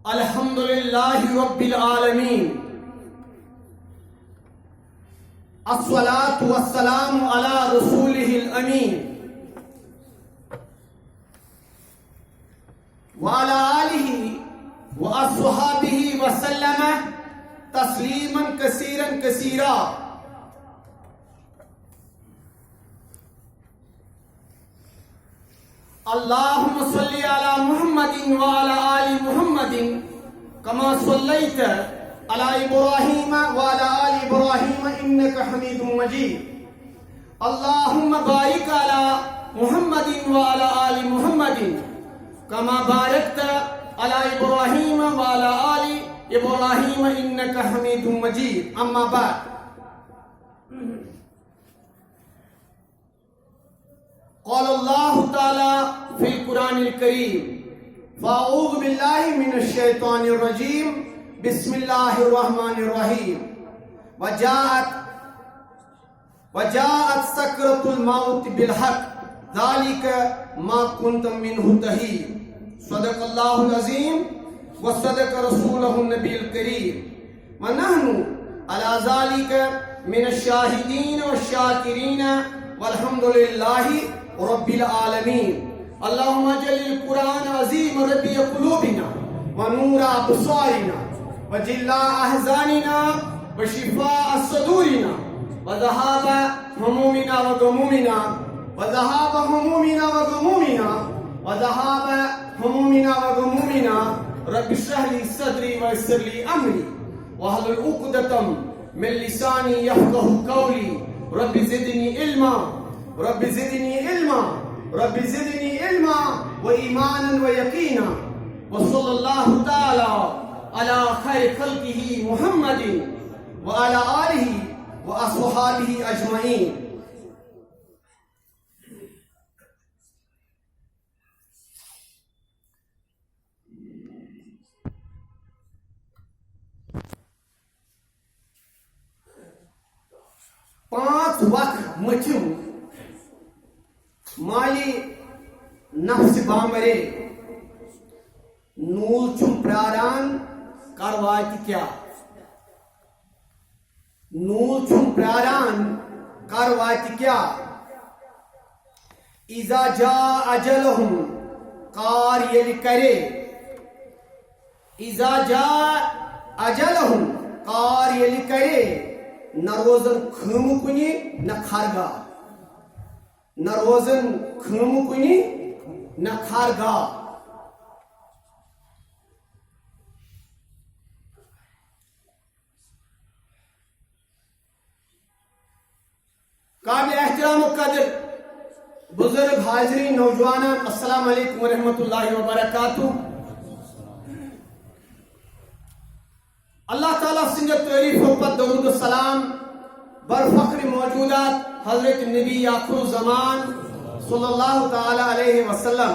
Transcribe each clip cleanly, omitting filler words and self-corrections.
الحمد لله رب العالمين الصلاة والسلام على رسوله الأمين وعلى آله وأصحابه وسلم تسليما كثيرا كثيرا. اللهم صل على محمد وعلى آل محمد كما صليت على إبراهيم وعلى آل إبراهيم إنك حميد مجيد. اللهم بارك على محمد وعلى آل محمد كما باركت على إبراهيم وعلى آل إبراهيم إنك حميد مجيد. أما بعد، قال الله تعالى في القرآن الكريم: فأعوذ بالله من الشيطان الرجيم بسم الله الرحمن الرحيم. وجاءت سكرة الموت بالحق ذلك ما كنت منه تحيد. صدق الله العظيم وصدق رسوله النبي الكريم. ونحن على ذلك من الشاهدين والشاكرين والحمد لله رب العالمين. اللهم اجعل القرآن عظيم ربيع قلوبنا ونور أبصارنا وجلاء أحزاننا وشفاء صدورنا وذهاب همومنا وغمومنا وذهاب همومنا وغمومنا وذهاب همومنا وغمومنا. رب اشرح لي صدري ويسر لي أمري واحلل عقدة من لساني يفقهوا قولي. رب زدني علما رب زدني علما رب زدني علما وإيمانا ويقينا. وصلى الله تعالى على خير خلقه محمد وعلى آله وأصحابه أجمعين. پانچ وقت مچھم مالی نفس بامرے نول چم پراران کروات کیا. نول چم پراران کروات کیا. اذا جاء اجلهم کار یل کرے. اذا جاء اجلهم کار یل کرے. نہ روزن خم کنی نہ خارگا. نہ روزن خم کنی نہ خارگا. قابل احترام و قدر بزرگ حاضرین نوجوانان، السلام علیکم ورحمۃ اللہ وبرکاتہ. اللہ تعالیٰ سنجھ تعریف و پت درود السلام بر فخر موجودات حضرت نبی آخر زمان صلی اللہ تعالی علیہ وسلم.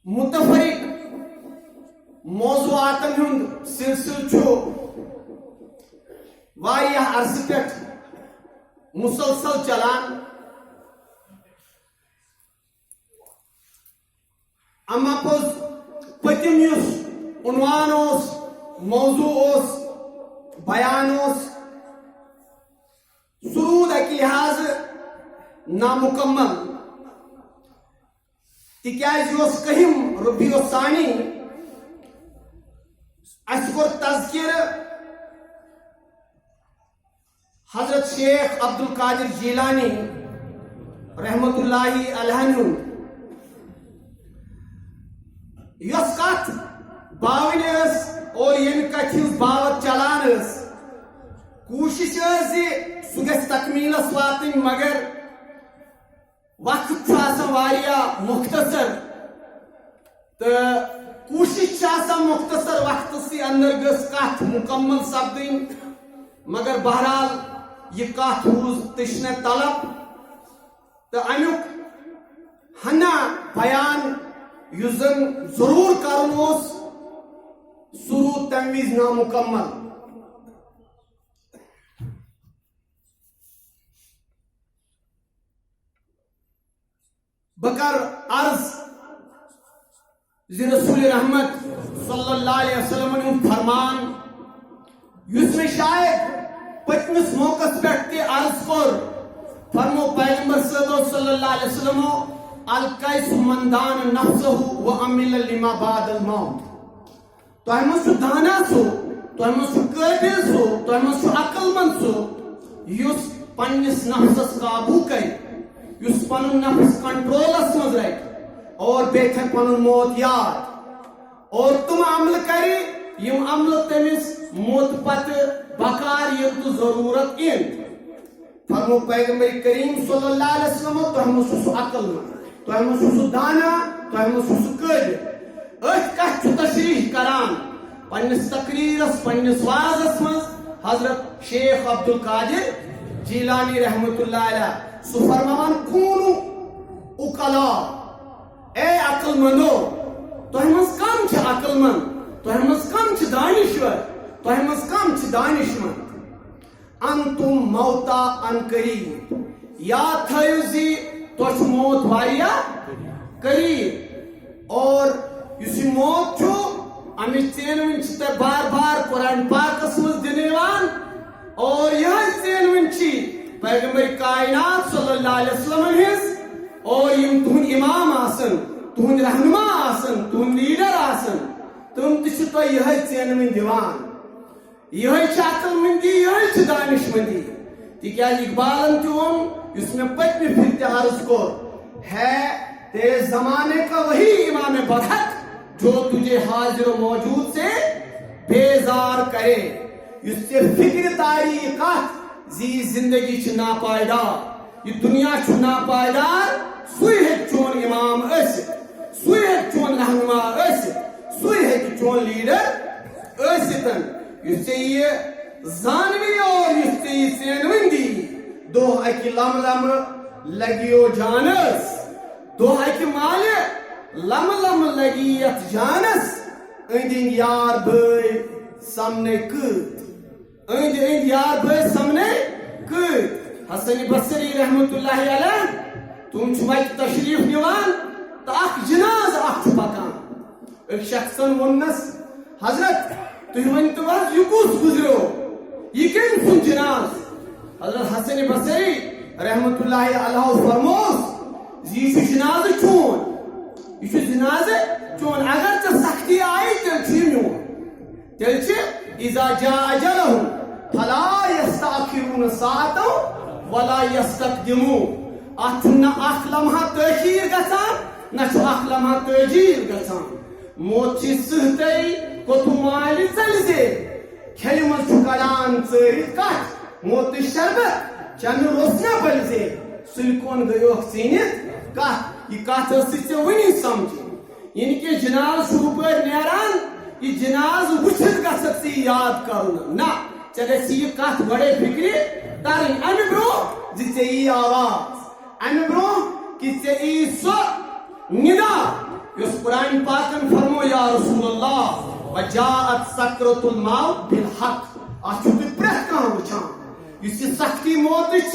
متفرق موضوعاتن ہند سلسل چھو واریاہ عرص پہ مسلسل چلان. اما پوز پتم یس عنوان اس موضوع اس بیان اس سرود اکی لحاظ نامکمل تکیاز یوس کہم ربیع الثانی اسکر تذکر حضرت شیخ عبد القادر جیلانی رحمت اللہ علیہ یس کت باون اور یم کت ہز باوت چلان کوشش سہ گژھِ تکمیلس واتن مگر وقت واریاہ مختصر تو کوشش مختصر وقت سی اندر گس کت مکمل سپدن مگر بہرحال یہ کت روز تشنہ طلب تو امیک ہنا بیان یُس زن ضرور کرُن اوس سُہ روٗد تمہِ وِزِ نامُکمل. بہٕ کر عرض زِ رسول رحمت صلی اللہ علیہ وسلم ہُنٛد فرمان یُس مےٚ شاید پٔتمِس موقعس پٮ۪ٹھ تہِ عرض کوٚر. فرمو پیغمبر صلی اللہ علیہ وسلم القیس من دان نفسہ وعمل لما بعد الموت. تۄہہِ منٛز چھُ دانا سُہ، تۄہہِ منٛز چھُ قٲبِل سُہ، تۄہہِ منٛز چھُ عقل مند سُہ یُس پننِس نفسس قابوٗ کرِ، یُس پنُن نفس کنٹرولس منٛز رٹہِ اور بیٚیہِ تھاوِ پنُن موت یاد اور تِم عملہٕ کرِ یِم عملہٕ تٔمِس موتہٕ پتہٕ بکار یِن تہٕ ضروٗرت یِن. فرمو پیغمبر کریم صلی اللہ علیہ وسلم تۄہہِ منٛز چھُ سُہ عقل مند، تۄہہِ منٛز چھُ سُہ دانا، تۄہہِ منٛز چھُ سُہ قٲبِل. أتھۍ کتھ چھُ تشریح کران پننِس تقریرس پننِس وعظس منٛز حضرت شیخ عبدالقادر جیلانی رحمۃ اللہ علیہ. سُہ فرماوان کوٗنو اُکلا، اے عقل مندو تۄہہِ منٛز کم چھِ عقل مند، تۄہہِ منٛز کم چھِ دانشور، تۄہہِ منٛز کم چھِ دانش مند. انتم موتا ان قریب، یاد تھٲیِو زِ تۄہہِ چھُ موت واریاہ قریب اور یُس یہِ موت چھُ امِچ ژینوٕنۍ چھِ تۄہہِ بار بار قرآن پاکس منٛز دِنہٕ یِوان اور یِہٕے ژینوٕنۍ چھِ پیغمبر کائنات صلی اللہ علیہ وسلم ہِنٛز اور یِم تُہنٛدۍ اِمام آسن، تُہنٛدۍ رہنما آسن، تُہنٛدۍ لیڈر آسن، تِم تہِ چھِ تۄہہِ یِہٕے ژینوٕنۍ دِوان. یِہٕے چھِ عقل مندی، یِہٕے چھِ دانش مندی. تِکیٛازِ اقبالن تہِ ووٚن یُس مےٚ پٔتمہِ پھِرِ تہِ عرض کوٚر، ہے تیرے زمانے کا وہی امام برحق جو تجھے حاضر و موجود سے بیزار کرے. یُس ژےٚ فِکرِ تاری یہِ کتھ زِ یہِ زندگی چھِ ناپایدار، یہِ دُنیا چھُ ناپایدار، سُے ہیٚکہِ چون امام ٲسِتھ، سُے ہیٚکہِ چون رہنما ٲسِتھ، سُے ہیٚکہِ چون لیڈر ٲسِتھ. یُس ژےٚ یہِ زانوِ اور یُس ژےٚ یہِ ژینوٕنۍ دی، دۄہ اکہِ لمہٕ لمہٕ لگیو جانس، دۄہ اکہِ مالہِ لمہٕ لمہٕ لگی یتھ جانس. أنٛدۍ أنٛدۍ یار بٲے سامنے کۭتۍ، أنٛدۍ أنٛدۍ یار بٲے سامنے کۭتۍ. حسن بصری رحمۃ اللہ علیہ تِم چھِ وتہِ تشریف نِوان تہٕ اکھ جنازٕ اکھ چھُ پکان. أکۍ شخصن ووٚننس حضرت تُہۍ ؤنۍتو حظ یہِ کُس گُزریو، یہِ کٔمۍ سُنٛد جناز؟ حضرت حسن بصری رحمۃ اللہ علیہ فرموس زِ یہِ چھُ جنازٕ چون، یہِ چھُ جنازٕ چون. اگر ژےٚ سختی آیہِ تیٚلہِ چھُ یہِ میون، تیٚلہِ چھِ اذا جاء اجلهم فلا يستأخرون ساعة ولا يستقدمون. اتھ چھُنہٕ نہ اکھ لمحہ تٲخیٖر گژھان نہ چھُ اکھ لمحہ تٲجیٖل گژھان. موت چھِ سٕہتَے کوٚتُم مالہِ ژَلہِ زیٖر، کھیٚلہِ منٛز چھُ کڑان ژٲرِتھ کتھ، موتٕچ شربت چنہٕ روٚس نہ بلہِ زیٖر، سُلہِ کُن گٔیوکھ ژیٖنِتھ کتھ. یہِ کتھ ٲسٕے ژےٚ وُنی سمجھِنۍ. یعنی کہِ جناز چھُ ہُپٲرۍ نیران، یہِ جناز وٕچھِتھ گژھکھ ژٕ یہِ یاد کرُن. نہ ژےٚ گژھِ یہِ کتھ گۄڈے فِکرِ ترٕنۍ امہِ برونٛہہ زِ ژےٚ یی آواز، امہِ برونٛہہ کہِ ژےٚ یی سۄ نِدا یۄس قرآن پاکن فرمو یا رسول اللہ وجاءت سکرۃ الموت بالحق. اتھ چھُو تُہۍ پرٛٮ۪تھ کانٛہہ وٕچھان. یُس یہِ سختی موتٕچ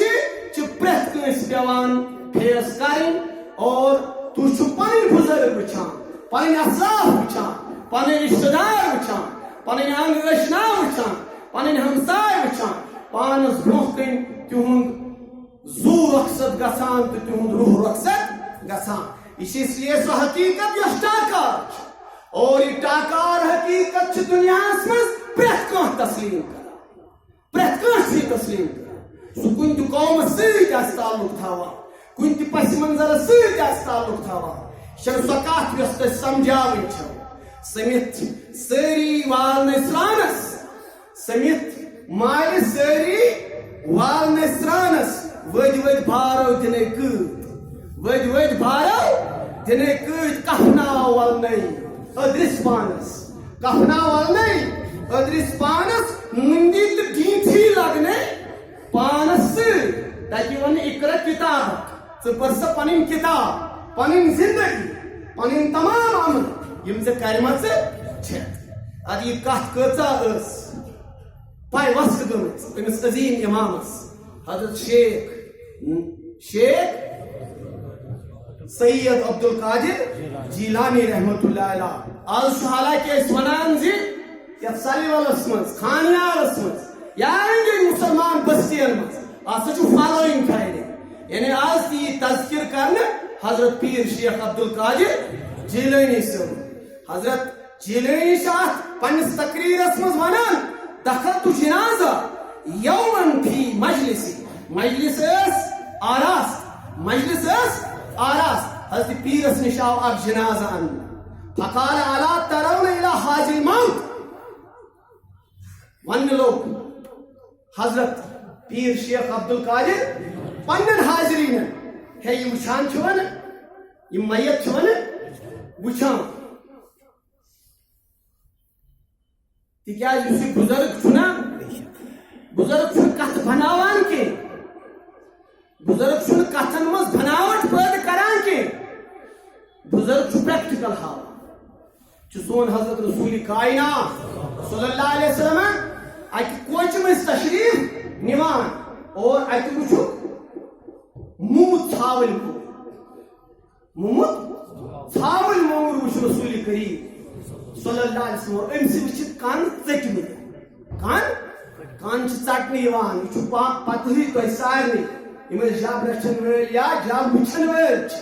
چھِ پرٛٮ۪تھ کٲنٛسہِ پیٚوان فیس کرٕنۍ اور تُہۍ چھِو پنٕنۍ بُزرگ وٕچھان، پنٕنۍ اصلاف وٕچھان، پنٕنۍ رشتہٕ دار وٕچھان، پنٕنۍ انگ ٲشنا وٕچھان، پنٕنۍ ہمساے وٕچھان، پانس برونٛہہ کَنۍ تِہُنٛد زُو رۄخصت گژھان تہٕ تِہُنٛد روح رۄخصت گژھان. یہِ چھِ اس لیے سۄ حقیٖقت یۄس ٹاکار چھِ اور یہِ ٹاکار حقیٖقت چھِ دُنیاہس منٛز پرٛٮ۪تھ کانٛہہ تسلیٖم کران، پرٛٮ۪تھ کانٛہہ چھُ یہِ تسلیٖم کران. سُہ کُنہِ تہِ قومس سۭتۍ آسہِ تعلُق تھاوان، کُنہِ تہِ پس منظرس سۭتۍ آسہِ تعلُق تھاوان. یہِ چھےٚ سۄ کتھ یۄس تۄہہِ سمجھاوٕنۍ چھو. سٔمِتھ سٲری والنہٕ سرٛانس، سٔمِتھ مالہِ سٲری والنہٕ سرٛانس، ؤدۍ ؤدۍ بھارو دِنے کۭتۍ، ؤدۍ ؤدۍ بھارو دِنے کۭتۍ. کفناو ولنَے أدرِس پانس، کفناو ولنَے أدرِس پانس، مُندی تہٕ ڈیٖنتھی لگنے پانس سۭتۍ. تتہِ ووٚن اقرا کِتابک، ژٕ پٔر سا پنٕنۍ کِتاب، پنٕنۍ زندگی، پنٕنۍ تمام تام یم ژے کرمژ چھےٚ ادٕ یہِ کتھ کۭژاہ ٲس پاے وسکہٕ گٔمٕژ أمِس عظیٖم اِمامس حضرت شیخ سید عبد القادر جیلانی رحمۃ اللہ علیہ آز حالانکہ أسۍ ونان زِ یتھ سالیولس منٛز خانیارس منٛز یا أنٛدۍ مسلمان بستین منٛز آز چھُ فالوئنگ فرائیڈے یعنی آز تہِ یی تذکر کرنہٕ حضرت پیر شیخ عبد القادر جیلانی صٲب حضرت جیلانی چھِ اتھ پننِس تقریرس منٛز ونان دخلت جنازہ یومن فی مجلسی مجلس ٲس آراست حضرت پیرس نش آو اکھ جنازہ ان فقال الا ترون الى حاج الموت ون لوگ حضرت پیر شیخ عبد القادر پنن حاضرین ہے یہ وچھان چھوان یہ میت چھوان وچھان تکیاز یُس یہِ بزرگ چھُنا بزرگ چھُنہٕ کتھ بناوان کینٛہہ بزرگ چھُنہٕ کتھن منٛز بناوٹ پٲدٕ کران کینٛہہ بزرگ چھُ پریکٹِکل ہاوان چھُ سون حضرت رسول کائنات صلی اللہ علیہ وسلم اکہِ کوچہِ منٛز تشریف نِوان اور اتہِ وٕچھُکھ موٗمُت ژھاوٕلۍ کُل موٗمُت ژھاوٕلۍ موٚنٛگُر وٕچھ رسول کریم صلی اللہ علیہ وسلم أمۍ سٕے وٕچھِتھ کن ژٔٹمٕتۍ کن چھِ ژٹنہٕ یِوان یہِ چھُ پتہٕے تۄہہِ سارنٕے یِم ٲسۍ جب رچھن وٲلۍ یا جب وٕچھن وٲلۍ چھِ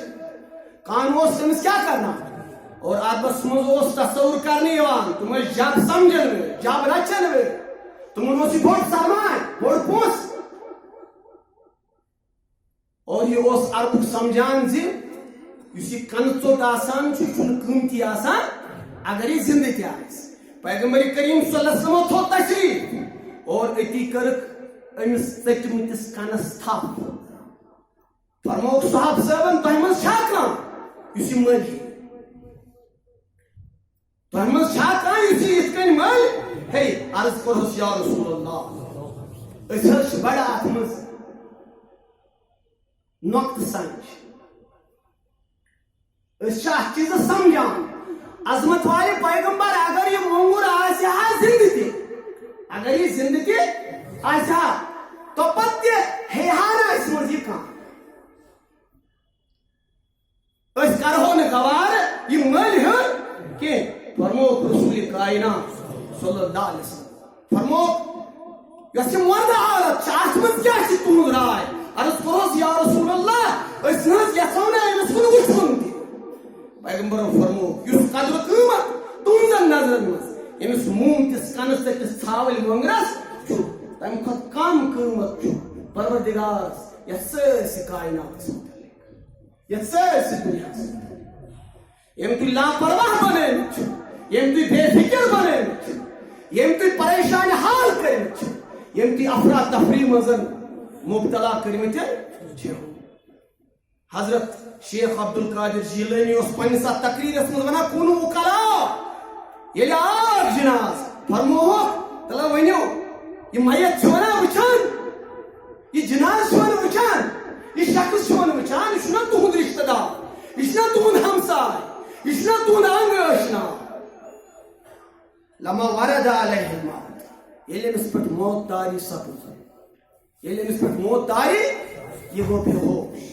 کن اوس أمِس کیٛاہ کرناوان اور عربس منٛز اوس تصور کرنہٕ یِوان تِم ٲسۍ جب سمجھن وٲلۍ جب رچھن وٲلۍ تِمن اوس یہِ بوٚڑ سامان بوٚڑ پونٛسہٕ اور یہِ اوس عربُک سمجھان زِ یُس یہِ کنہٕ ژوٚٹ آسان چھُ یہِ چھُنہٕ قۭمتی آسان اگر یہ زندہ تہِ آسہِ پیغمبر کریم صلی اللہ علیہ وسلم تھوٚو تشریف اور أتی کٔرٕکھ أمِس ژٔٹمٕتِس کنس تھپھ فرمووُکھ صحاب صٲبن تۄہہِ منٛز چھا کانٛہہ یُس یہِ مٔلۍ تۄہہِ منٛز چھا کانٛہہ یُس یہِ یِتھ کٔنۍ مٔلۍ ہے عرض کوٚرہُس یا رسول اللہ أسۍ حظ چھِ بڑٕ اتھ منٛز نۄقطہٕ سنج أسۍ چھِ اتھ چیٖزس سمجھان عظمت والے پیغمبر اگر یہ موٚنٛگُر آسہِ ہا زندٕ تہِ اگر یہ زندٕ تہِ آسہِ ہا توپت تہِ ہے ہا نہٕ اَسہِ منٛز یہِ کانٛہہ أسۍ کرہو نہٕ گوارٕ یہِ مٔلۍ ہیوٚن کینٛہہ فرمووُکھ رسول کائنات صلی اللہ علیہ وسلم فرمووُکھ یۄس یہِ مردٕ عورت چھِ اتھ منٛز کیٛاہ چھِ تُہنٛز راے عرض کوٚرہُس یا رسول اللہ أسۍ نہٕ حظ یژھو نہٕ أمِس کُن وٕچھُن تہِ پیغمبرن فرمووُکھ یُس قدر قۭمت تُہنٛزن نظرن منٛز أمِس موٗمتِس کنس ژٔٹِس ژھاوٕلۍ مۄنٛگرس چھُ تمہِ کھۄتہٕ کم قۭمت چھُ پروردگارس یتھ سٲرسٕے کائناتس مُتعلق یتھ سٲرسٕے دُنیاہس مُتعلق ییٚمۍ تُہۍ لاپرواہ بنٲومٕتۍ چھِو ییٚمۍ تُہۍ بے فِکر بنٲومٕتۍ چھِو ییٚمۍ تُہۍ پریشانہِ حال کٔرمٕتۍ چھِو ییٚمۍ تُہۍ افراتفری منٛز مبتلا کٔرمٕتۍ چھِو حضرت شیخ عبد القادر جیلانی اوس پننِس اتھ تقریرس منٛز ونان کُن وُکلا ییٚلہِ آو جناز فرمووُکھ تلہٕ ؤنِو یہِ میت چھُوا نا وٕچھان یہِ جناز چھُوا نہٕ وٕچھان یہِ شخص چھُوا نہٕ وٕچھان یہِ چھُنا تُہُنٛد رشتہٕ دار یہِ چھُنا تُہُنٛد ہمساے یہِ چھُنا تُہُنٛد انگ ٲشنا لما ورد علیہ الموت ییٚلہِ أمِس پٮ۪ٹھ موت تاری سپُز ییٚلہِ أمِس پٮ۪ٹھ موت تاری یہِ گوٚو بے ہوش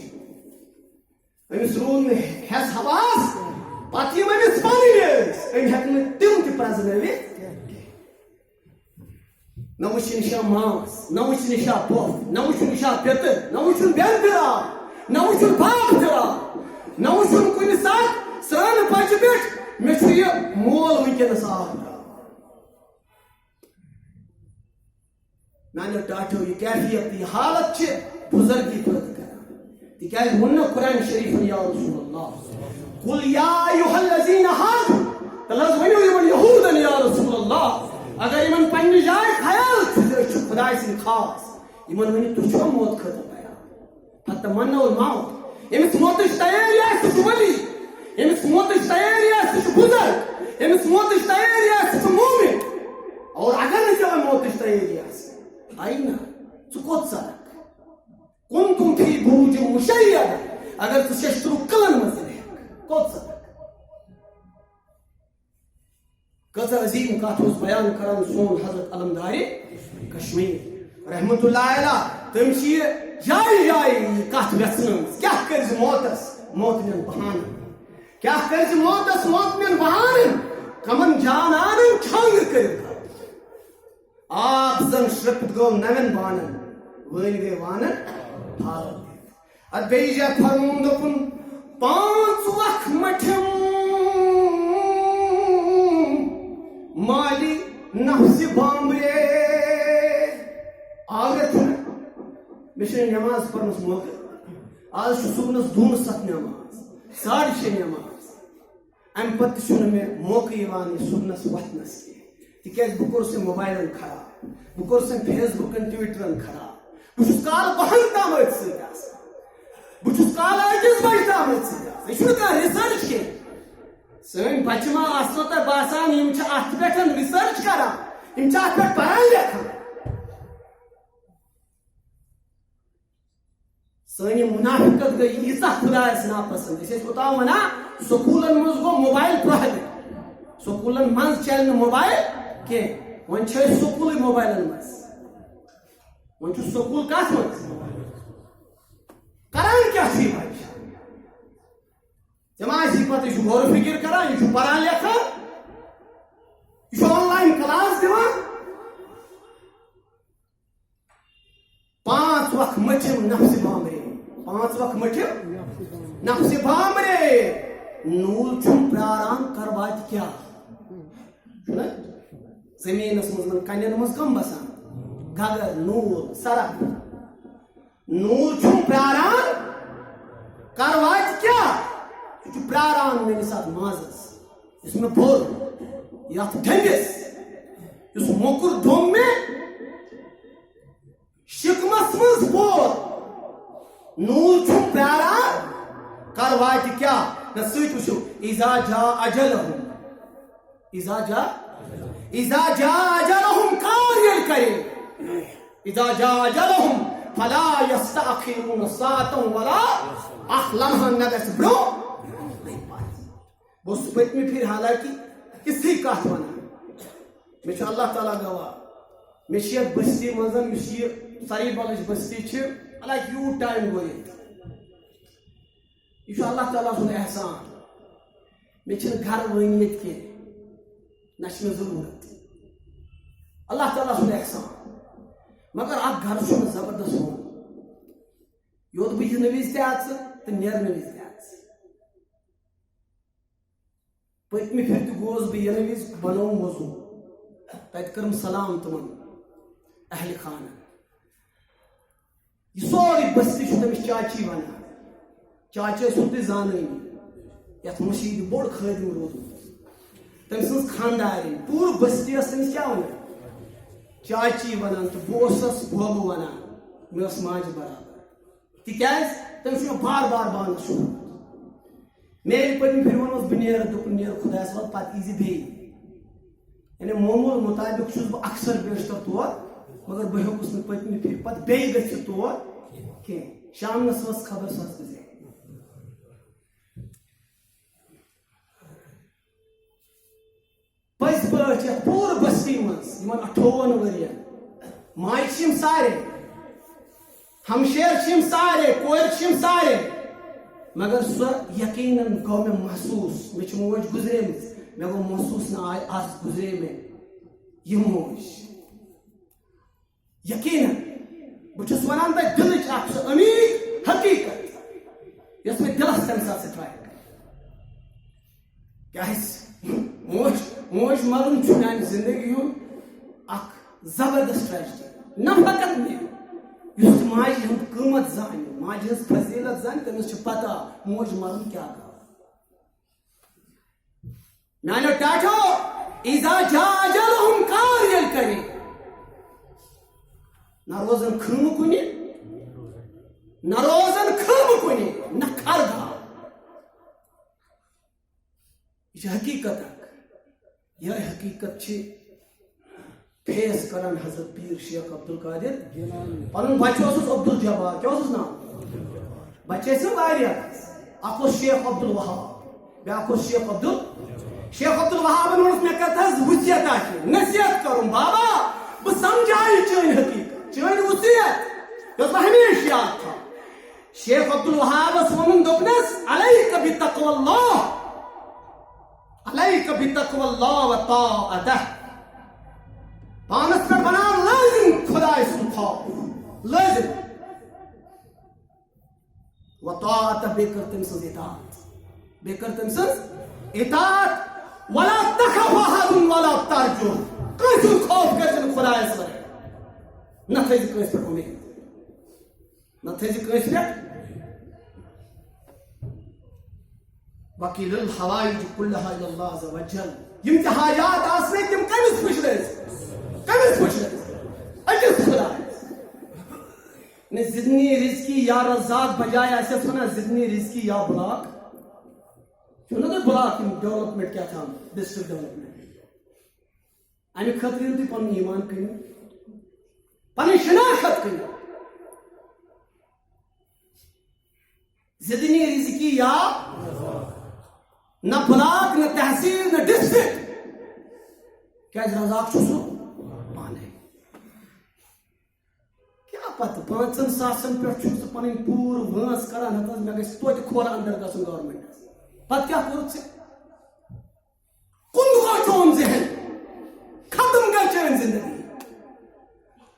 أمِس روٗد نہٕ ہٮ۪س حواس پتہٕ یِم أمِس پنٕنۍ ٲسۍ أمۍ ہٮ۪کہٕ نہٕ تِم تہِ پرٛزنٲوِتھ نہ وٕچھِنۍ چھا ماس نہ وٕچھِنۍ چھا پۄپھ نہ وٕچھُن چھا پیٚتٕر نہ وٕچھُن بیٚنہِ درٛاو نہ وٕچھُن باپ درٛاو نہ وٕچھُن کُنہِ ساتہٕ سرٛانہٕ پچہِ پٮ۪ٹھ مےٚ چھُ یہِ مول وٕنکیٚنس آب درٛاو میانیو ٹاٹھیو یہِ کیفیت تہٕ یہِ حالت چھِ بُزرگی پٲدٕ کران تِکیازِ ووٚن قرآن شریٖفن یا رسول اللہ قل یا ایُہا الذین ہادوا تلہٕ حظ ؤنِو یِمن یہوٗدن یا رسول اللہ اگر یِمن پننہِ جایہِ خیال چھُ زِ أسۍ چھِ خۄداے سٕنٛدۍ خاص یِمن ؤنِو تُہۍ چھِوا موت خٲطرٕ تیار فتمنوا الموت ییٚمِس موتٕچ تیٲری آسہِ سُہ چھُ ولی ییٚمِس موتٕچ تیٲری آسہِ سُہ چھُ بُزرگ ییٚمِس موتٕچ تیٲری آسہِ سُہ چھُ مومن اور اگر نہٕ ژےٚ موتٕچ تیٲری آسہِ آینا ژٕ کوٚت ژَرَکھ كنتم في بروج مشيدة اگر ژٕ ششترو قلن منٛز کوٚت ژَرَکھ کس عظیم کت بیان کران سون حضرت علمدار کشمیر رحمت اللہ علیہ تم جائے جائے کت ویسن کیا کرز موتس موت نین بہان کیا کرز موتس موت نین بہان کمن جانان چھنگ کر آپ زن شرپت گو نوین بانن ون گئی وانن حالت اد بیس جائے فرمون دپن 5 وقت مٹھم مالی نفس بامبرے آگے میں نماز پڑھنس موقع آج صبح 2 نماز 6:30 نماز ام پتہ میں موقع صبح وتھنس تکیاز بہ کور سم موبائلن خراب بہ کور سم فیس بکن ٹویٹرن خراب بہ چھس کال 12 تام سی بہ چھس کال 1 بجے تام سی یہ چھُنہٕ کانٛہہ ریسرچ کینٛہہ سن بچہ ما آسو تہ باسان یم چھ ات پٹھ ریسرچ کران یم چھ ات پٹھ پران لیکھان سن منافقت گئی ییژہ خدایس ناپسند اس اوتام ونا سکولن مز گو موبائل پروہبٹ سکولن مز چل موبائل کی ون چھ سکول موبائلن مز ون چھ سکول کت مز کران کیا سی بچہ جماعتی پتہ یہ غور فکر کران یہ پران لیکھان یہ آن لائن کلاس دان 5 وقت مٹھم نفس بامبرے 5 وقت مٹھم نفس بامبرے نور چھم پراران کروات کیا زمینس مز کنن مز کم بسان گگر نور سرف نور چھم پراران کروات کیا پراران میرے ساتھ مازس اس میں بور یت ڈنگس اس موکر دوم میں شکمس مز بور نور چھم پراران کروات کیا نہ سوچ وچھو اذا جاء اجلهم اذا جاء اجلهم کاریل کرے اذا جاء اجلهم فلا يستأخرون ساعة ولا اخلمها نگس برو بس پتمی پھر حالانکہ اسی کات ونان میں اللہ تعالیٰ گواہ میں بستی مزن یہ ساری بالج بستی اللہ یوت ٹائم گو یہ اللہ تعالیٰ سن احسان میں گھر ونیت کی نہ ضرورت اللہ تعالیٰ سن احسان مگر اک گھر زبردست ہو یوت بہت وز تو نیرن وز پتمی پھر گوس بہ وز بنو موضوع تت کرم سلام تمن اہل خانہ یہ سوری بستی تمس چاچی ونان چاچا تھی زاننی یت مشید بوڑ خادم روزمت تم سن خاندارن پور بستی تمس کیا ونان چاچی ونان تو بہس بوبہ ونان مے ماجہ برابر تکیاز تمس بار بار بانس شروع میری پتم پھر ونس بہ نیر دپن نیر خدایس وال پتہ ایزِ بیٚیہِ یعنی معموٗل مطابق چھُس بہٕ اکثر بیشتر تور مگر بہٕ ہیوٚکُس نہٕ پتمہِ پھِرِ پتہٕ بیٚیہِ گٔژھِتھ تور کینٛہہ شامنس ٲس خبر سۄ ٲس گٔژھِتھ پٔزۍ پٲٹھۍ یتھ پوٗرٕ بستی منٛز یِمن 58 ؤرین ماجہِ چھِ یِم سارے ہمشیر چھِ یِم سارے کورِ چھِ یِم سارے مگر سو یقیناً گو میں محسوس مے موج گزرے مے گو محسوس نہ آئے آج گزرے میں یہ موج یقیناً بہت ونان تہ دلچ اخ سو امید حقیقت یس میں دلس تمہ سات سٹرائک موج مرن میانہ زندگی ہند اخ زبردست ٹریجڈی نہ فقط میں اس ماجہ ہند قیمت زان ماجہ ہز فضیلت زان تمس پتہ موج مرن کیا گو میانو ٹاٹھو اذا جاء اجلهم کاریل کرے نہ روزن خم کنی نہ روزن خم کنی نہ کھرگا یہ حقیقت یہ حقیقت چھ فیس کران حضرت پیر شیخ عبدالقادر پن بچہ عبد الجبار کیا نام بچے سے واریاہ اخ شیخ عبد الوہاب بیاکھ شیخ عبد شیخ عبد الوہاب میں کتھس وصیت نصیحت کروں بابا بہ سمجھائی چین حقیقت چین وصیت یس بہ ہمیشہ یاد تھا شیخ عبد الوہابس ون دپنس علیک بتقوی اللہ علیک بتقوی اللہ و طاعتہ پانس پہ بنا لازم خدا سن خوف لازم و طاعتہ بے کر تم سن اطاعت بے کر تم سن اطاعت ولا تخف احد ولا ترجو کس خوف کر خدا سن نہ تھز کس پہ امید نہ تھز کس پہ وکیل الحوائج كلها الى الله عز وجل یم حاجات آسنے تم کمس پوچھ لے اکس خدا نے زدنی رزقی یا رزاق بجائے ایسے سنا زدنی رزقی یا بلاک کیوں نہ بلاک ڈیولپمنٹ کیا تھا ڈسٹرکٹ ڈیولپمنٹ امی خطر تھی پن ایمان کریں پن شناخت کریں زدنی رزقی یا نہ بلاک نہ تحصیل نہ ڈسٹرکٹ کیا رزاق سو پانے کیا پتہ 5 ساسن پہ پن پور وانس کران ہتس مے گژھِ توتہِ کھولا اندر گژھُن گورمنٹس پتہ کیا کوٚرُتھ ژےٚ کُن گوٚو چون ذہن ختم گٔے چٲنۍ زندگی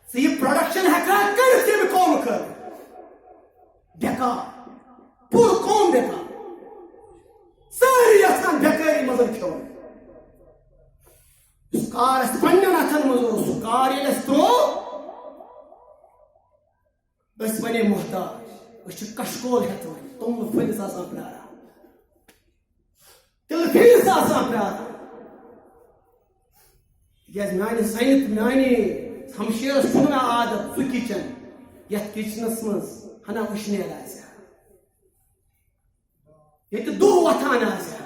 ژٕ یہِ پروڈکشن ہیٚکھا کٔرِتھ ییٚمہِ قومہٕ خٲطرٕ بیکار پوٗرٕ قوم بیکار ساری یژھان بیکٲری منٛز کھیوٚن یُس کار اَسہِ پننٮ۪ن اَتھن منٛز اوس سُہ کار ییٚلہِ اَسہِ ترٛوو أسۍ بنے محتاج أسۍ چھِ کشکول ہٮ۪تھ وۄنۍ توٚملہٕ پھٔلِس آسان پیاران تِلہٕ پھِرِس آسان پیاران تِکیٛازِ میانہِ زنہِ تہٕ میانہِ ہمشیرس چھُنہٕ مےٚ عادت سُہ کِچن یتھ کِچنس منٛز ہنا وٕشنیر آسہِ ہا ییٚتہِ دُہ وۄتھان آسہِ ہا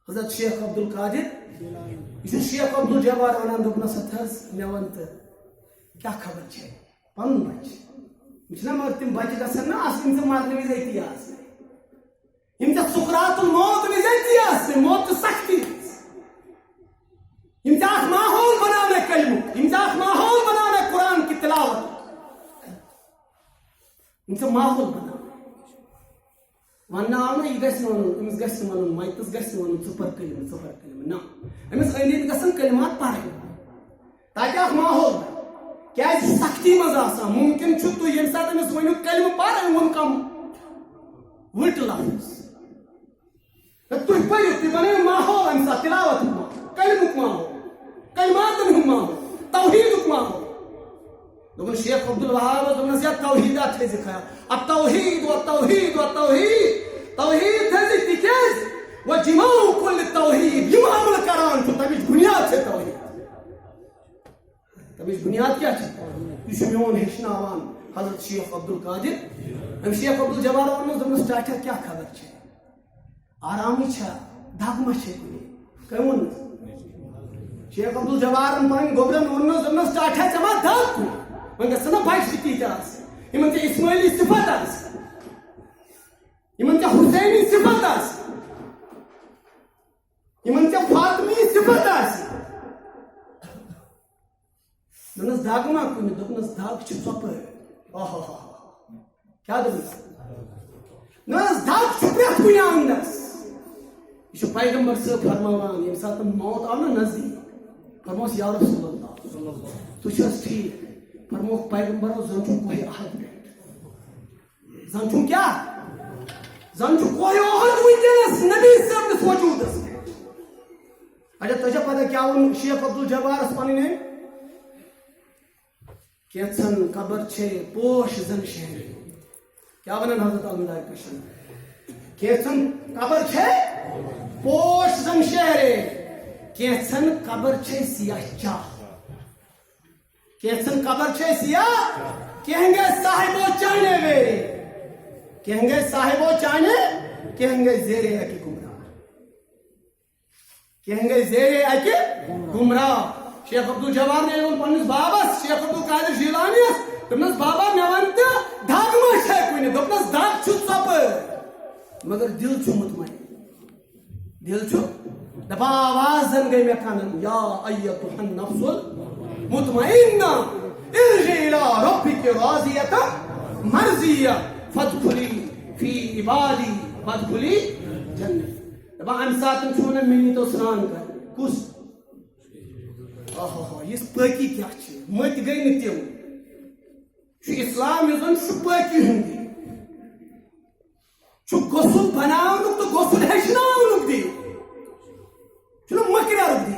حضرت شیخ عبد القادر یہ شیخ عبد الجبار ونان دپنس ہتھس مے ون تو کیا خبر چھ پن بچ مجھنا مگر تم بچ گھن نا آسن مرنے وز اتی آسن سکرات الموت وز اتی آسن موت سختی ماحول بنانے کلمک ماحول بنانے قرآن کی تلاوت ماحول بنا ون آو نا یہ گھس ون گھس ون متس گھس ون ثپر کلم نا امس أنٛدۍ گژھن کلمات پڑھن تاکہ اخ ماحول کیا سختی مز آسان ممکن چھُ تُہۍ ییٚمہِ ساتہٕ أمِس ؤنِو کلمہٕ پَر أمۍ ووٚن کم وٕٹۍ لفظ تُہۍ پٔرِو تُہۍ بنٲیِو ماحول اَمہِ ساتہٕ تِلاوتُک ماحول کلمُک ماحول کلماتن ہُنٛد ماحول توحیٖدُک ماحول دوٚپُن شیخ عبد الوہابس دوٚپنس یا توحیٖدات تھٲیزِ خیال التوحیٖد والتوحیٖد والتوحیٖد توحیٖد تھٲیزِ تِکیٛازِ وجماع كل التوحيد یم عمل کران چھُ تمِچ بنیاد چھِ توحید تمِچ بنیاد کیا چھِ یہ میون ہیٚچھناوان حضرت شیخ عبد القادر ام شیخ عبد الجبار ونس دوٚپنس ٹاٹھا کیا خبر چھِ آرامی چھا دگ ما چھِ کُنہِ کٔمۍ ووٚنُس شیخ عبد الجبارن پنٕنۍ گوبرن ووٚننس دوٚپنس ٹاٹھا ژےٚ ما دگ کُنہِ وۄنۍ گژھن نا بچہِ تہِ تیٖتیٛاہ آسٕنۍ یِمن ژےٚ اسمٲعیلی صفت آسہِ یِمن ژےٚ حُسینی صفت آسہِ یمن ژےٚ فاطمی صفت آسہِ دوٚپنس دگ ما کُنہِ دوٚپنس دگ چھِ ژۄپٲرۍ کیٛاہ دوٚپنس دوٚپنس دگ چھِ پرٛٮ۪تھ کُنہِ انگنس یہ چھُ پیغمبر صٲب فرماوان ییٚمہِ ساتہٕ موت آو نا نزدیٖک فرموس یا رسول اللہ تُہۍ چھِو حظ ٹھیٖک فرموکھ پیغمبرو زن چھُ کوہِ عہد پٮ۪ٹھ زن چھُ کیٛاہ زن چھُ کوہِ عہد وٕنکیٚنس نبی صٲبنِس وجوٗدس پٮ۪ٹھ اچھا تۄہہِ چھا پتہ کیٛاہ ووٚن شیخ عبد الجبارس پنٕنۍ أمۍ کینٛژن قبر چھے پوش زن شہرِ کیٛاہ ونان حضرت المدار کشن کینٛژن قبر چھے پوش زن شہرِ کینٛژن قبر چھے سیاہ چاہ کینٛژن قبر چھے سیاہ کینٛہہ گٔے صاحبو چانے ویرے کینٛہہ گٔے صاحبو چانے کینٛہہ گٔے زیرے اکہِ گمراہ کینٛہہ گٔے زیرے اکہِ گمراہ شیخ عبد الجبار نے ووٚن پننِس بابس شیخ عبد القادر جیلانیس دوٚپنس بابا مےٚ ون تہٕ داغ ما کن دپنس داغ ثپ مگر دل چھ مطمئن دل چھ دپا آواز زن گئی مے کانن یا ایتها النفس المطمئنہ ارجعی الی ربک راضیۃ مرضیہ فادخلی فی عبادی فادخلی جنت دپا امہ ساتن چھ ونان مے نیتو سران کر کس یہ پاکی کیا مت گئی نا تم اسلام یس پاکی ہند غسل بناون تو غسل ہچن دی مکرار دی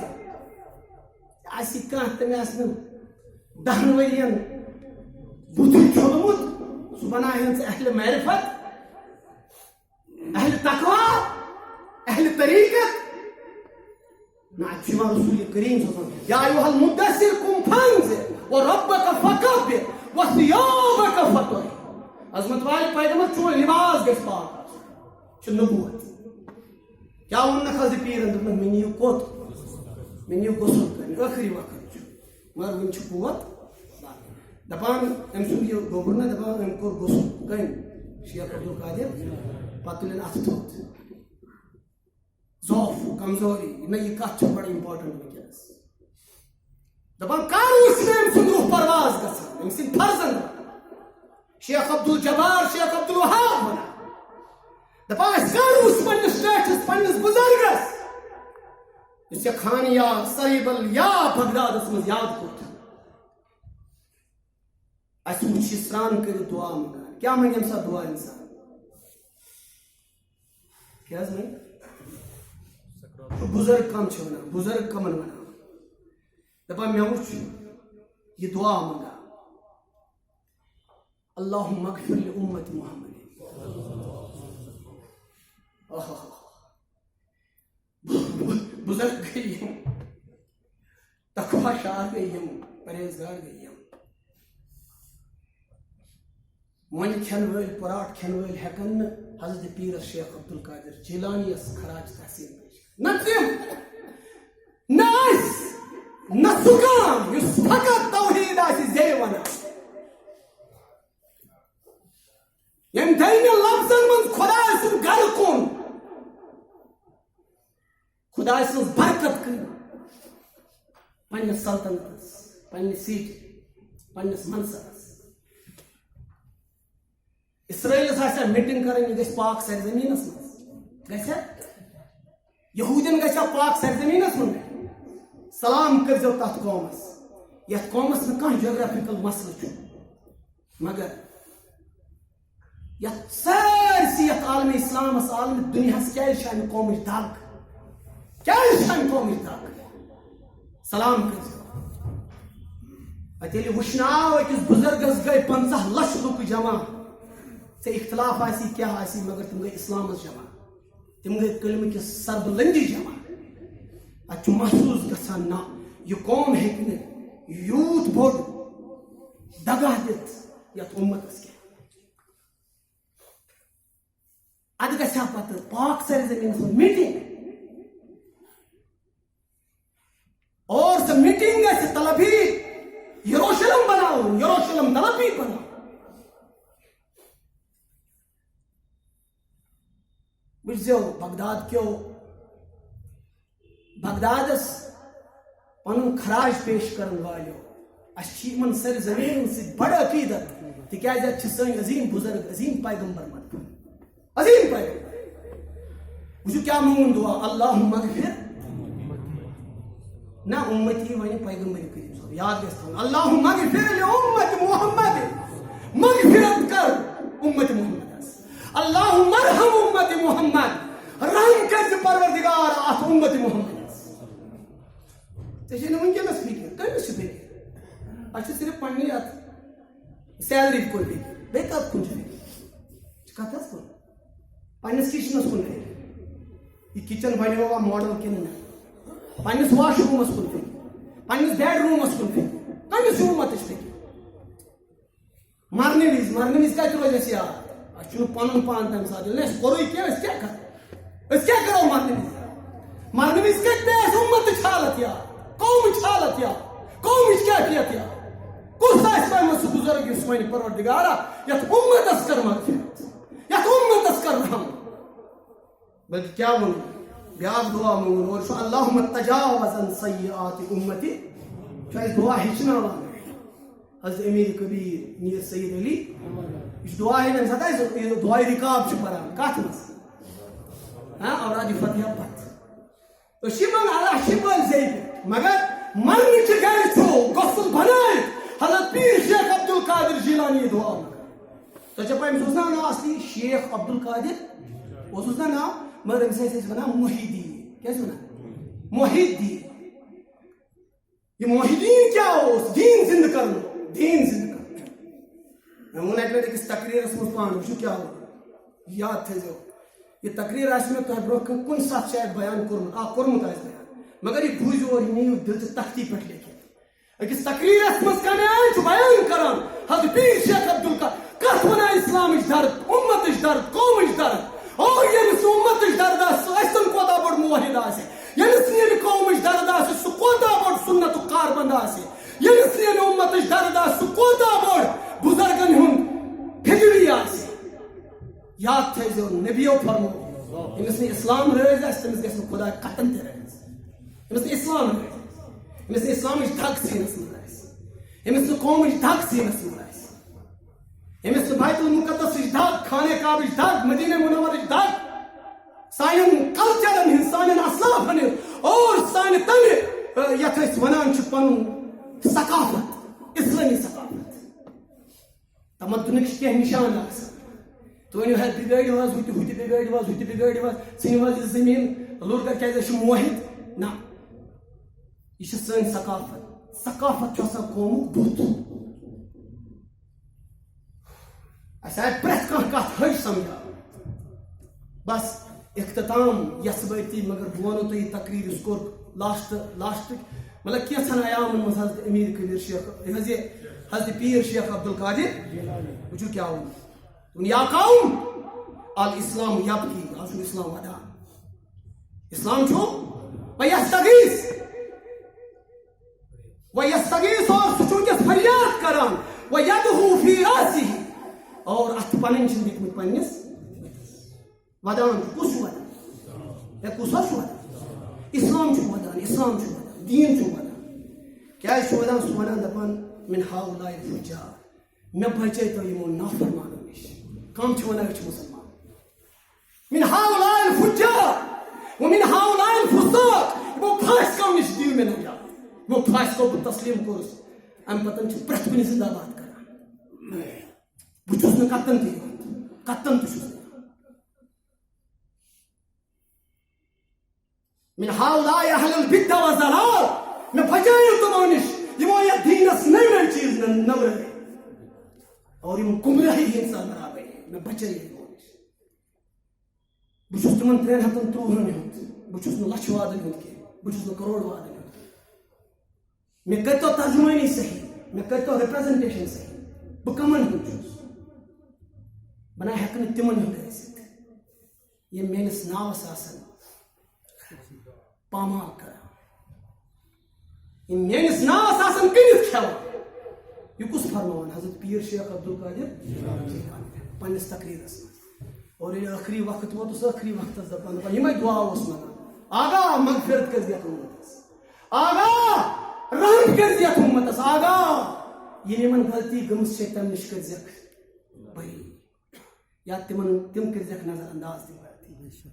کھانا تمہیں دہن ورین بت چھوڑمت سہ بناہن ژٕ اہل معرفت اہل تقوا اہل طریقت رسول کریم صلی اللہ علیہ وسلم یا ایھا المدثر قم فانذر وربک فکبر وثیابک فطہر عظمت والے پیغمبر چون لباس گژھِ پاک نبوت کیا ون حضرت پیرن دپن مے نیو کوت مے نیو غسل کرنے ٲخری وقت مگر ون قوت دپان ام سند یہ گوبر نا دپان ام کور غسل کم شیخ عبدالقادر پتہ تلن اتھ تھوت ضعف کمزوری نہ یہ کت بڑی امپارٹنٹ ونکس دپان کر اس ام سند روح پرواز گژھان ام سند فرزن شیخ عبدالجبار شیخ عبدالوہاب ونان دپان اس کر اس پنس سٹیٹس پنس بزرگس اس خان یا صریب یا بغداد مز یاد کورت اس وچ سران کر دعا منگان کیا منگ ام سا دعا انسان کیا نہیں بزرگ کم چھ ونان بزرگ کمن ونان دپان مے وچھ یہ دعا منگا اللہم اغفر لامت محمد بزرگ گئی تقوی شاہ گئی پرہیزگار گئی ون کھین ول پراٹ کھین ول ہیکن حضرت پیرس شیخ عبدالقادر جیلانی خراج تحسین نہ تم نہ سکام یس فقط توحید زی ونان یم دین لفظن من خدا سن گر کن خدا سن برکت کن پنس سلطنتس پنس سیٹ پنس منصبس اسرائیلس آسیا میٹنگ کریں یہ گژھِ پاک سرزمینس من گژھِ یہودین گژھِ پاک سرزمینس من سلام کرزو تتھ قومس یتھ قومس نہ کانٛہہ جغرافیکل مسلہٕ چھُ مگر یتھ سارسی یتھ عالم اسلامس عالم دنیاہس کیازِ چھِ امہِ قومٕچ دگ کیازِ چھِ امہِ قومٕچ دگ سلام کرزو اتھ ییٚلہِ وٕچھنہٕ آو أکِس بُزرگس گٔے 50 لچھ لُکھ جمع ژےٚ اختلاف آسی کیٛاہ آسی مگر تِم گٔے اسلامس جمع تِم گٔے کلمہٕ کِس سربلندی جمع اتھ چھُ محسوٗس گژھان نہ یہِ قوم ہیٚکہِ نہٕ یوٗت بوٚڑ دگاہ دِتھ یتھ اُمتس کینٛہہ اتھ گژھِ ہا پتہٕ پاک سرزمینس منٛز میٹنگ اور سۄ میٹنگ گژھِ طلبی یروشلم بناوُن یروشلم طلبی بناوُن وٕچھزیو بغداد کیو بغدادس پنن خراج پیش کرن والیو اس چھ یمن سر زمین سے بڑا عقیدت تکیازِ اتھ چھ سٲنۍ عظیم بزرگ عظیم پیغمبر مت عظیم پیغمبر وٕچھِو کیٛاہ مونٛگُن دعا اللہُم اغفر نہ امتی ونہِ پیغمبر کریم صٲب یاد گژھِ تھاوُن اللہُم اغفر لأمت محمد مغفرت کر امت محمدس اللہم ارحم امت محمد رحم کر پروردگار اتھ امت محمدس ژےٚ چھے نہٕ وٕنکیٚنس فکر کٔمِس چھِ فکر اَسہِ چھِ صرف پننہِ اتھ سیلری کُن فکر بیٚیہِ کتھ کُن چھِ فکر کتھس کُن پننس کچنس کُن فکر یہ کچن بنیوا ماڈل کنہٕ نہ پننس واش روٗمس کُن فکر پننس بیڈ روٗمس کُن فکر کٔمِس حکوٗمتٕچ فکر مرنہٕ وِزِ کتہِ روزِ اَسہِ یاد اَسہِ چھُنہٕ پنُن پان تمہِ ساتہٕ ییٚلہِ نہٕ اَسہِ کوٚرُے کینٛہہ أسۍ کیٛاہ کرو مرنہٕ وِزِ کتہِ پیٚیہِ اَسہِ اُمتٕچ حالت یاد قومٕچ حالت یاد قومٕچ کیفیت یاد کس آئے میں سہ بزرگ اس ون پروردگارا یت امتس کر مغفرت یت امتس کر رحم بلکہ کیا ون بیاکھ دعا مونگن اور اللہم تجاوز عن سیئات امتی اس دعا ہچناوان حضرت امیر کبیر میر سید علی یہ دعا ہے سات دعا رکاب پران کت مز اوراد فتح پت اللہ شمال زی پہ مگر مرنے چھ گھر چھو غسل بنائت حضرت پیر شیخ عبد القادر جیلانی دعا تو چھ پایم سوزنا نا اصلی شیخ عبد القادر وہ سوزنا نا مگر امس ونان محیدی کیا ونان محیدی یہ محیدین کیا ہو دین زند کرنا دین زند کرنا میں وون ایک لٹہ کس تقریر اس مز پان وچھو کیا ہو یاد تھے جو یہ تقریر آس میں تہ برو کن سات شاید بیان کورمت آس بیان مگر یہ بوجھ اور یہ نہیں دل سے تختی پہ لیکن اکس تقریر اس مز کنے آئے جو بیان کران حضرت پیر شیخ عبد القادر کت ونا اسلامش درد امتش درد قومش درد اور یمس امتش درد اسن کوتا بڑ موحد آسے یمس نیم قومش درد آسے سہ کوتا بڑ سنت کاربند آسے یمس نیم امتش درد آسے سہ کوتا بڑ بزرگن ہند فکری آسے یاد تھے جو نبیو فرمو امس نے اسلام رز آس تمس گھس خدا قتل تہ رز امس نے اسلام رز امس نے اسلامش دھگ سینس مز آس امس نے قومش دھگ سینس مز آس امس نے بیت المقدس دھگ خانہ کعبہ دھگ مدینہ منورہ دھگ سان کلچرن ہند سان اسلافن اور سان تمہ یت ونان پن ثقافت اسلامی ثقافت تمدنک کی نشان آسان تو ونیو ہے بگڑ واز ہوتی بگڑ واز ہوتی بگڑ واز سن واز زمین لوگ کیا موحد نا یہ سن ثقافت ثقافت چھ قوم بت اسہ پریت کھانا کت ہج سمجھا بس اختتام یس بتی مگر بہ ونو تہ یہ تقریر اس کور لاسٹ مطلب کینژن ایامن مز حضرت امیر کبیر شیخ حضرت پیر شیخ عبد القادر وچھو کیا ہو یا قوم الاسلام یبکی آج اسلام ادا اسلام چھو ویستغیث اور سچونکس فریاد کران ویدہو فی راسی اور ات پنن چھ دکمت پنس ودان کس ودان یا کس ودان اسلام چھ ودان اسلام چھ ودان دین چھ ودان کیا چھ ودان سہ ودان دپان من ہؤلاء الفجار میں بچے تو یمو نافرمانو نش کم چھ ونان چھ مسلمان من هؤلاء الفجار ومن هؤلاء الفساق وہ پھاس کم نش دیو میں نہ جا وہ پھاس کو تسلیم کرس ام پتن چھ پرت کنی زندہ باد کران بچوس نہ کتن تہ من هؤلاء اهل البدع والضلال میں بچائے تمو نش یمو یہ دینس نئی چیز نہ رہے اور یہ گمراہی انسان برابر میں بچائے بہت تمن 330 ہند بہت لچھ وادن ہند کی بہت کروڑ وادن ہند میں کرتو ترجمانی صحیح میں کرتو ریپریزنٹیشن صحیح بہ کمن ہند بنا ہیکن تمن ہند رسیت یہ میانس ناوس آسن پامال کران یہ میانس ناوس آسن کنت کھیوان یہ کس فرمان حضرت پیر شیخ عبد القادر پنس تقریرس اور یہ آخری وقت ووت اس آخری وقت دپان یہ دعا اس منان آگا مغفرت کر یتھ امتس آگا رحم کر یتھ امتس آگا یہ من غلطی گمس چھ تم نش کر بھائی یا تم کر نظر انداز تم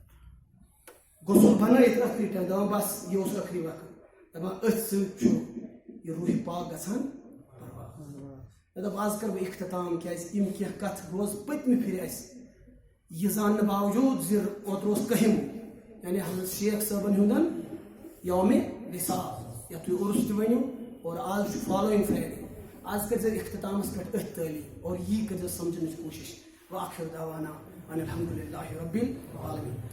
غسل بنائت آخری ٹائم دپان بس یہ اس آخری وقت دپان ات ست یہ روح پاک گژھان دپ آز کر بہ اختتام کیا یم کی کت روز پتمہ پھر اس یہ زاننے باوجود زیر اوتر کہم یعنی حضرت شیخ صاحبن ہندن یوم وصال یت عرس تہ ونیو اور آج فالوئنگ فرائیڈے آج کر اختتام پہ ات تعلیم اور یہ کر سمجھنے کی کوشش وآخر دعوانا ان الحمد للہ رب العالمین